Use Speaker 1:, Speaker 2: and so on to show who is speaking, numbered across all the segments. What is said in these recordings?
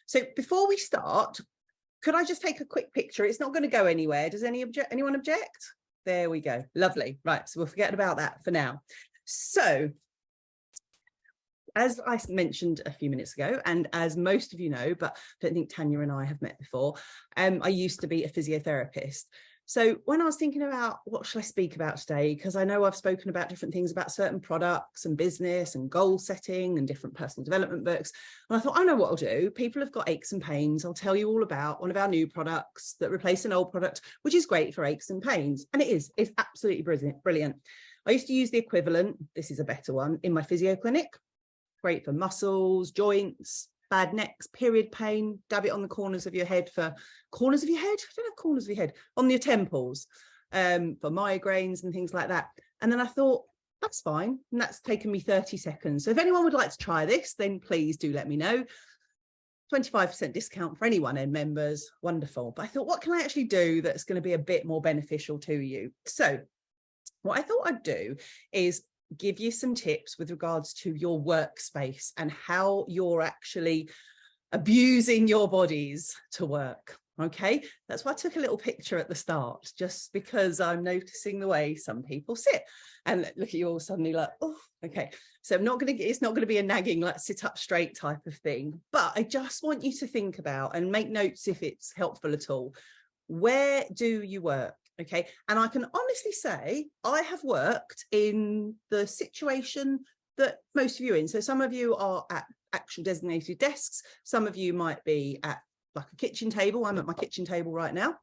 Speaker 1: So before we start, could I just take a quick picture? It's not going to go anywhere. Does anyone object? There we go. Lovely. Right. So we'll forget about that for now. So as I mentioned a few minutes ago, and as most of you know, but I don't think Tanya and I have met before, I used to be a physiotherapist. So when I was thinking about what should I speak about today, because I know I've spoken about different things about certain products and business and goal setting and different personal development books. And I thought, I know what I'll do. People have got aches and pains. I'll tell you all about one of our new products that replace an old product, which is great for aches and pains. And it's absolutely brilliant. I used to use the equivalent, this is a better one, in my physio clinic. Great for muscles, joints, bad necks, period pain. Dab it on the corners of your head for corners of your head. I don't have corners of your head, on your temples, for migraines and things like that. And then I thought, that's fine. And that's taken me 30 seconds. So if anyone would like to try this, then please do let me know. 25% discount for any 1N members. Wonderful. But I thought, what can I actually do that's going to be a bit more beneficial to you? So what I thought I'd do is give you some tips with regards to your workspace and how you're actually abusing your bodies to work. Okay, that's why I took a little picture at the start, just because I'm noticing the way some people sit. And look at you all suddenly like, oh, okay. So it's not going to be a nagging, like sit up straight type of thing. But I just want you to think about and make notes if it's helpful at all. Where do you work? Okay, and I can honestly say I have worked in the situation that most of you are in. So some of you are at actual designated desks. Some of you might be at like a kitchen table. I'm at my kitchen table right now.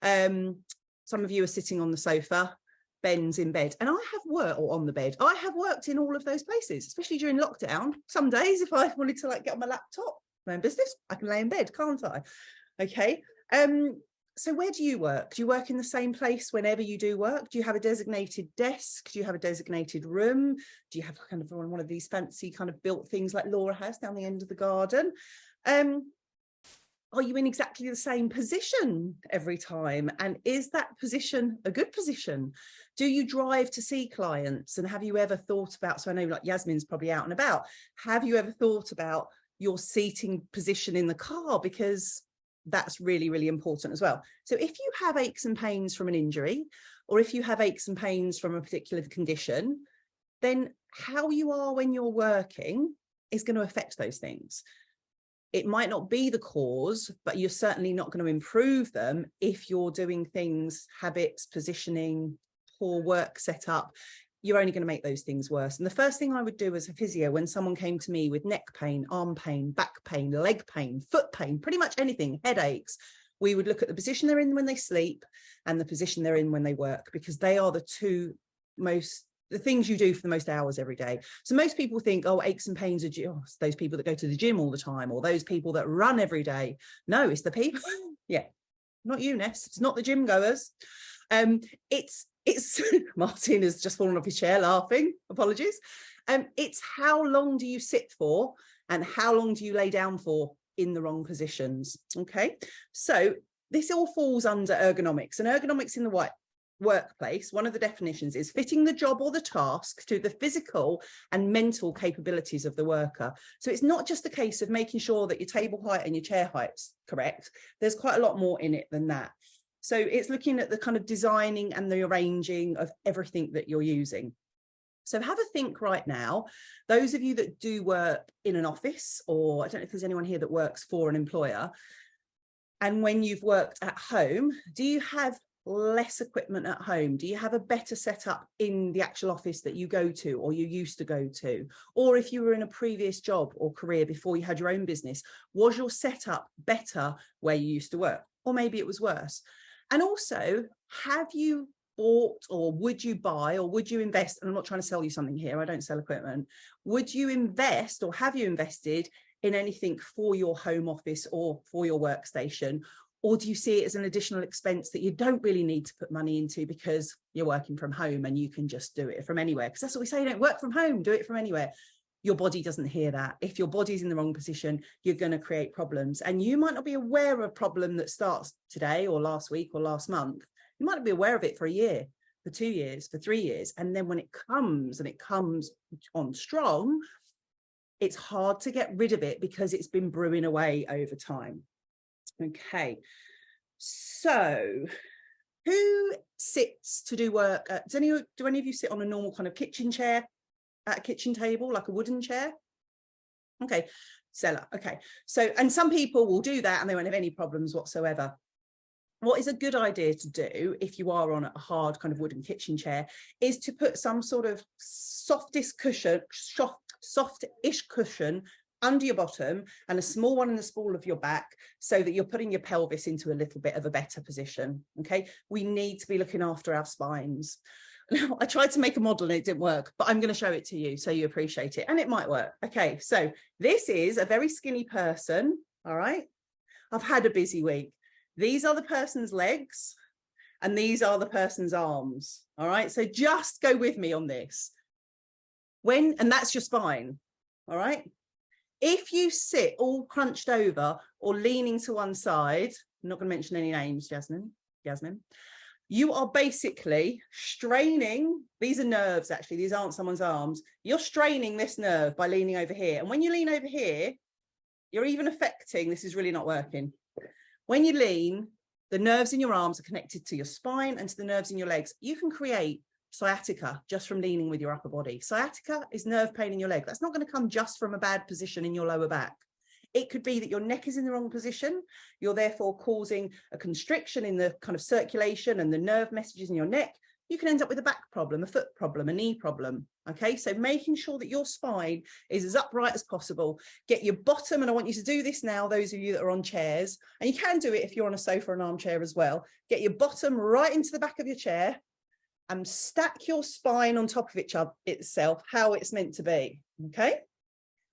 Speaker 1: Some of you are sitting on the sofa, Ben's in bed. And I have worked, or on the bed. I have worked in all of those places, especially during lockdown. Some days if I wanted to like get on my laptop, my own business, I can lay in bed, can't I? Okay. So where do you work? Do you work in the same place whenever you do work? Do you have a designated desk? Do you have a designated room? Do you have kind of one of these fancy kind of built things like Laura has down the end of the garden? Are you in exactly the same position every time? And is that position a good position? Do you drive to see clients? And have you ever thought about, so I know like Yasmin's probably out and about, have you ever thought about your seating position in the car? Because that's really, really important as well. So if you have aches and pains from an injury, or if you have aches and pains from a particular condition, then how you are when you're working is going to affect those things. It might not be the cause, but you're certainly not going to improve them if you're doing things, habits, positioning, poor work setup. You're only going to make those things worse. And the first thing I would do as a physio when someone came to me with neck pain, arm pain, back pain, leg pain, foot pain, pretty much anything, headaches, we would look at the position they're in when they sleep and the position they're in when they work, because they are the things you do for the most hours every day. So most people think, oh, aches and pains are those people that go to the gym all the time, or those people that run every day. No, it's the people. Yeah, not you, Ness. It's not the gym goers. It's Martin has just fallen off his chair laughing. Apologies. It's how long do you sit for and how long do you lay down for in the wrong positions? Okay, so this all falls under ergonomics, and ergonomics in the workplace, one of the definitions is fitting the job or the task to the physical and mental capabilities of the worker. So it's not just a case of making sure that your table height and your chair height's correct. There's quite a lot more in it than that. So it's looking at the kind of designing and the arranging of everything that you're using. So have a think right now. Those of you that do work in an office, or I don't know if there's anyone here that works for an employer, and when you've worked at home, do you have less equipment at home? Do you have a better setup in the actual office that you go to or you used to go to? Or if you were in a previous job or career before you had your own business, was your setup better where you used to work? Or maybe it was worse. And also, have you bought, or would you buy, or would you invest? And I'm not trying to sell you something here. I don't sell equipment. Would you invest, or have you invested in anything for your home office or for your workstation? Or do you see it as an additional expense that you don't really need to put money into because you're working from home and you can just do it from anywhere? Because that's what we say, don't work from home, do it from anywhere. Your body doesn't hear that. If your body's in the wrong position, you're going to create problems. And you might not be aware of a problem that starts today or last week or last month. You might not be aware of it for a year, for 2 years, for 3 years. And then when it comes, and it comes on strong, it's hard to get rid of it because it's been brewing away over time. Okay, so who sits to do work? Do any of you sit on a normal kind of kitchen chair at a kitchen table, like a wooden chair? Okay, Stella. Okay, so, and some people will do that and they won't have any problems whatsoever. What is a good idea to do if you are on a hard kind of wooden kitchen chair is to put some sort of softish cushion under your bottom and a small one in the small of your back, so that you're putting your pelvis into a little bit of a better position. Okay, we need to be looking after our spines. Now, I tried to make a model and it didn't work, but I'm going to show it to you so you appreciate it, and it might work. Okay, so this is a very skinny person. All right, I've had a busy week. These are the person's legs and these are the person's arms. All right, so just go with me on this. And that's your spine. All right, if you sit all crunched over or leaning to one side, I'm not going to mention any names, Jasmine, you are basically straining. These are nerves, actually. These aren't someone's arms. You're straining this nerve by leaning over here. And when you lean over here, you're even affecting, this is really not working. When you lean, the nerves in your arms are connected to your spine and to the nerves in your legs. You can create sciatica just from leaning with your upper body. Sciatica is nerve pain in your leg. That's not going to come just from a bad position in your lower back. It could be that your neck is in the wrong position. You're therefore causing a constriction in the kind of circulation and the nerve messages in your neck. You can end up with a back problem, a foot problem, a knee problem. Okay, so making sure that your spine is as upright as possible. Get your bottom, and I want you to do this now, those of you that are on chairs, and you can do it if you're on a sofa or an armchair as well. Get your bottom right into the back of your chair and stack your spine on top of itself, how it's meant to be. Okay,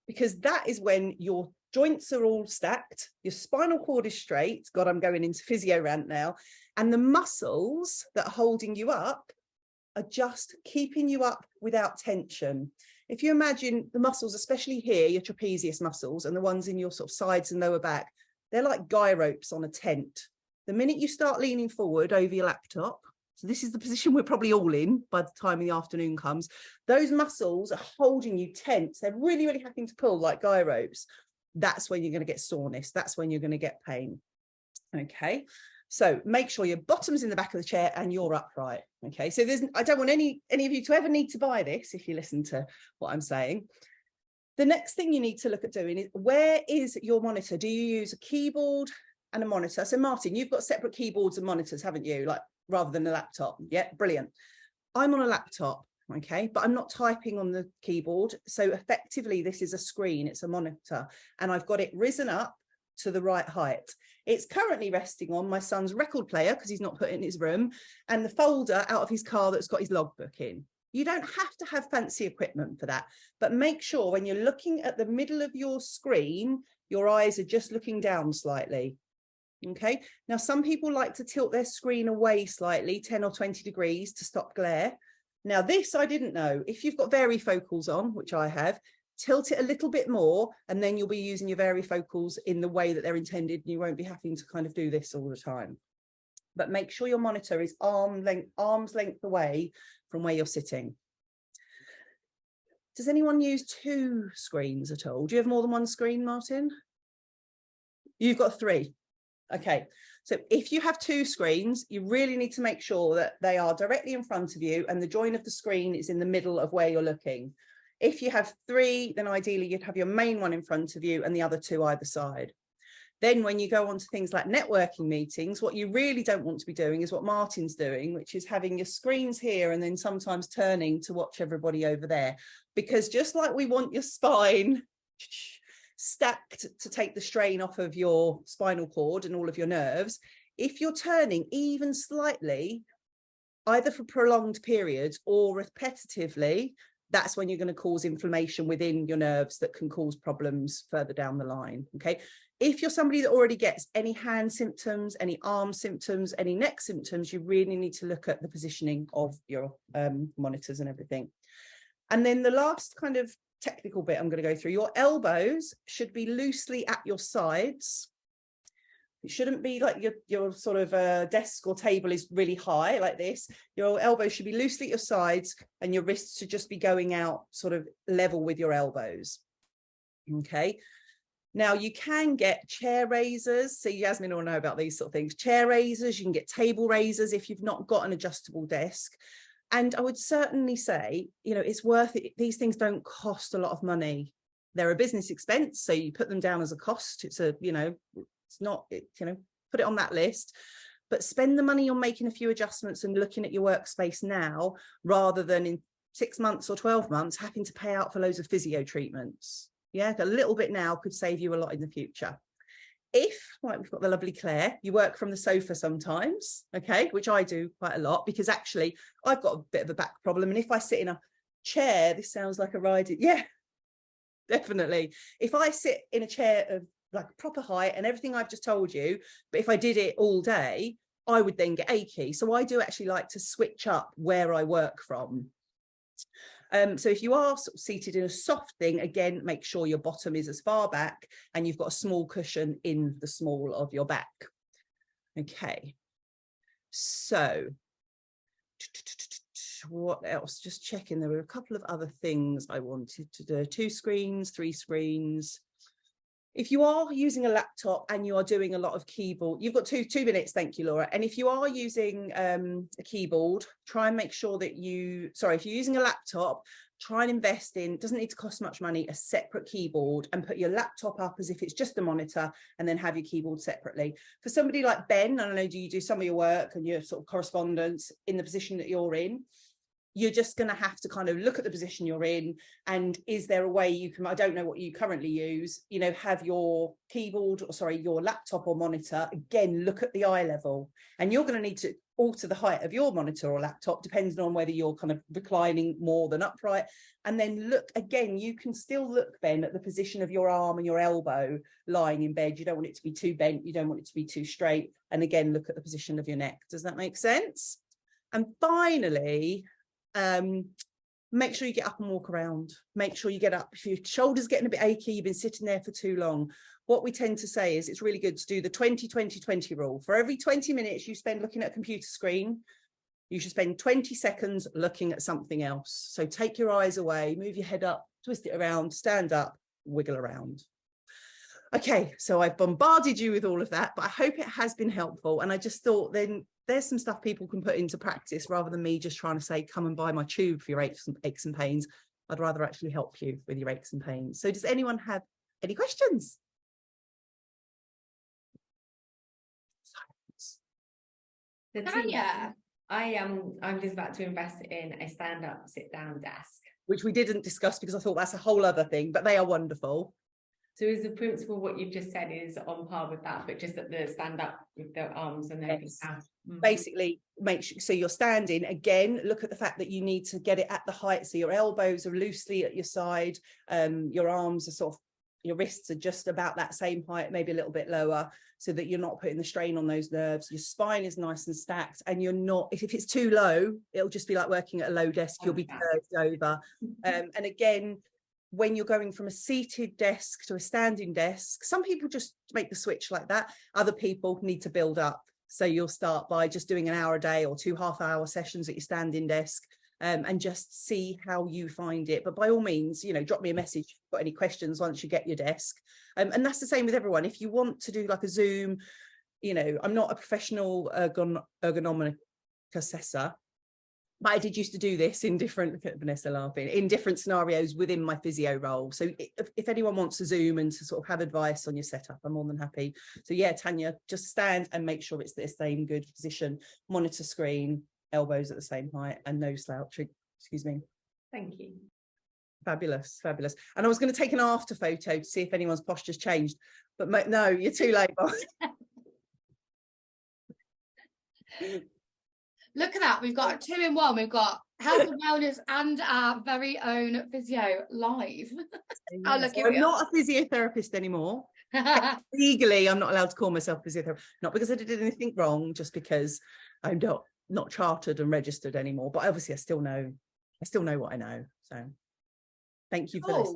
Speaker 1: because that is when your joints are all stacked, your spinal cord is straight. God, I'm going into physio rant now. And the muscles that are holding you up are just keeping you up without tension. If you imagine the muscles, especially here, your trapezius muscles and the ones in your sort of sides and lower back, they're like guy ropes on a tent. The minute you start leaning forward over your laptop, so this is the position we're probably all in by the time the afternoon comes, those muscles are holding you tense. They're really, really having to pull like guy ropes. That's when you're going to get soreness. That's when you're going to get pain. Okay, so make sure your bottom's in the back of the chair and you're upright. Okay, so I don't want any of you to ever need to buy this if you listen to what I'm saying. The next thing you need to look at doing is, where is your monitor? Do you use a keyboard and a monitor? So Martin, you've got separate keyboards and monitors, haven't you? Like rather than a laptop. Yeah, brilliant. I'm on a laptop. Okay, but I'm not typing on the keyboard. So effectively, this is a screen, it's a monitor, and I've got it risen up to the right height. It's currently resting on my son's record player because he's not put it in his room, and the folder out of his car that's got his logbook in. You don't have to have fancy equipment for that, but make sure when you're looking at the middle of your screen, your eyes are just looking down slightly. Okay, now some people like to tilt their screen away slightly, 10 or 20 degrees to stop glare. Now this I didn't know. If you've got varifocals on, which I have, tilt it a little bit more, and then you'll be using your varifocals in the way that they're intended, and you won't be having to kind of do this all the time. But make sure your monitor is arm's length away from where you're sitting. Does anyone use two screens at all? Do you have more than one screen, Martin? You've got three. Okay, so if you have two screens, you really need to make sure that they are directly in front of you and the join of the screen is in the middle of where you're looking. If you have three, then ideally you'd have your main one in front of you and the other two either side. Then when you go on to things like networking meetings, what you really don't want to be doing is what Martin's doing, which is having your screens here and then sometimes turning to watch everybody over there. Because just like we want your spine stacked to take the strain off of your spinal cord and all of your nerves, if you're turning even slightly, either for prolonged periods or repetitively, that's when you're going to cause inflammation within your nerves that can cause problems further down the line. Okay, if you're somebody that already gets any hand symptoms, any arm symptoms, any neck symptoms, you really need to look at the positioning of your monitors and everything. And then the last kind of technical bit I'm going to go through, your elbows should be loosely at your sides. It shouldn't be like your sort of desk or table is really high like this. Your elbows should be loosely at your sides and your wrists should just be going out sort of level with your elbows. Okay. Now you can get chair raisers. So Yasmin will know about these sort of things. Chair raisers, you can get table raisers if you've not got an adjustable desk. And I would certainly say, you know, it's worth it. These things don't cost a lot of money. They're a business expense. So you put them down as a cost. It's a, you know, it's not, you know, put it on that list. But spend the money on making a few adjustments and looking at your workspace now, rather than in 6 months or 12 months having to pay out for loads of physio treatments. Yeah, a little bit now could save you a lot in the future. If, like we've got the lovely Claire, you work from the sofa sometimes, okay, which I do quite a lot, because actually I've got a bit of a back problem. And if I sit in a chair, this sounds like a ride. Yeah, definitely. If I sit in a chair of like proper height and everything I've just told you, but if I did it all day, I would then get achy. So I do actually like to switch up where I work from. So if you are sort of seated in a soft thing, again, make sure your bottom is as far back and you've got a small cushion in the small of your back. Okay. So what else? Just checking. There were a couple of other things I wanted to do. 2 screens, 3 screens. If you are using a laptop and you are doing a lot of keyboard, you've got two minutes, thank you, Laura. And if you are using a keyboard, try and make sure that if you're using a laptop, try and invest in, doesn't need to cost much money, a separate keyboard, and put your laptop up as if it's just a monitor, and then have your keyboard separately. For somebody like Ben, I don't know, do you do some of your work and your sort of correspondence in the position that you're in? You're just going to have to kind of look at the position you're in, and is there a way you can, I don't know what you currently use, you know, have your keyboard, or sorry, your laptop or monitor, again, look at the eye level, and you're going to need to alter the height of your monitor or laptop depending on whether you're kind of reclining more than upright. And then look again, you can still look, Ben, at the position of your arm and your elbow lying in bed. You don't want it to be too bent, you don't want it to be too straight, and again, look at the position of your neck. Does that make sense? And finally, make sure you get up and walk around. Make sure you get up. If your shoulder's getting a bit achy, you've been sitting there for too long, what we tend to say is it's really good to do the 20-20-20 rule. For every 20 minutes you spend looking at a computer screen, you should spend 20 seconds looking at something else. So take your eyes away, move your head up, twist it around, stand up, wiggle around. Okay, so I've bombarded you with all of that, but I hope it has been helpful. And I just thought then there's some stuff people can put into practice rather than me just trying to say, come and buy my tube for your aches and pains. I'd rather actually help you with your aches and pains. So does anyone have any questions?
Speaker 2: Tanya, I'm just about to invest in a stand-up, sit-down desk.
Speaker 1: Which we didn't discuss because I thought that's a whole other thing, but they are wonderful.
Speaker 2: So is the principle what you've just said is on par with that, but just at the stand up with the arms and then
Speaker 1: basically make sure, so you're standing, again, look at the fact that you need to get it at the height, so your elbows are loosely at your side, your arms are sort of, your wrists are just about that same height, maybe a little bit lower, so that you're not putting the strain on those nerves. Your spine is nice and stacked, and you're not, if it's too low, it'll just be like working at a low desk, you'll be curved over. And again, when you're going from a seated desk to a standing desk, some people just make the switch like that. Other people need to build up. So you'll start by just doing an hour a day or 2 half-hour sessions at your standing desk, and just see how you find it. But by all means, you know, drop me a message if you've got any questions once you get your desk. And that's the same with everyone. If you want to do like a Zoom, you know, I'm not a professional ergonomic assessor, but I did used to do this in different, look at Vanessa laughing, in different scenarios within my physio role. So if anyone wants to Zoom and to sort of have advice on your setup, I'm more than happy. So yeah, Tanya, just stand and make sure it's the same good position, monitor screen, elbows at the same height, and no slouching. Excuse me.
Speaker 2: Thank you.
Speaker 1: Fabulous, fabulous. And I was going to take an after photo to see if anyone's posture's changed, but no, you're too late, boss.
Speaker 3: Look at that, we've got a 2-in-1. We've got health and wellness and our very own physio live.
Speaker 1: Oh, look, so I'm not a physiotherapist anymore. Legally, I'm not allowed to call myself a physiotherapist, not because I did anything wrong, just because I'm not chartered and registered anymore. But obviously I still know what I know. So thank you for this.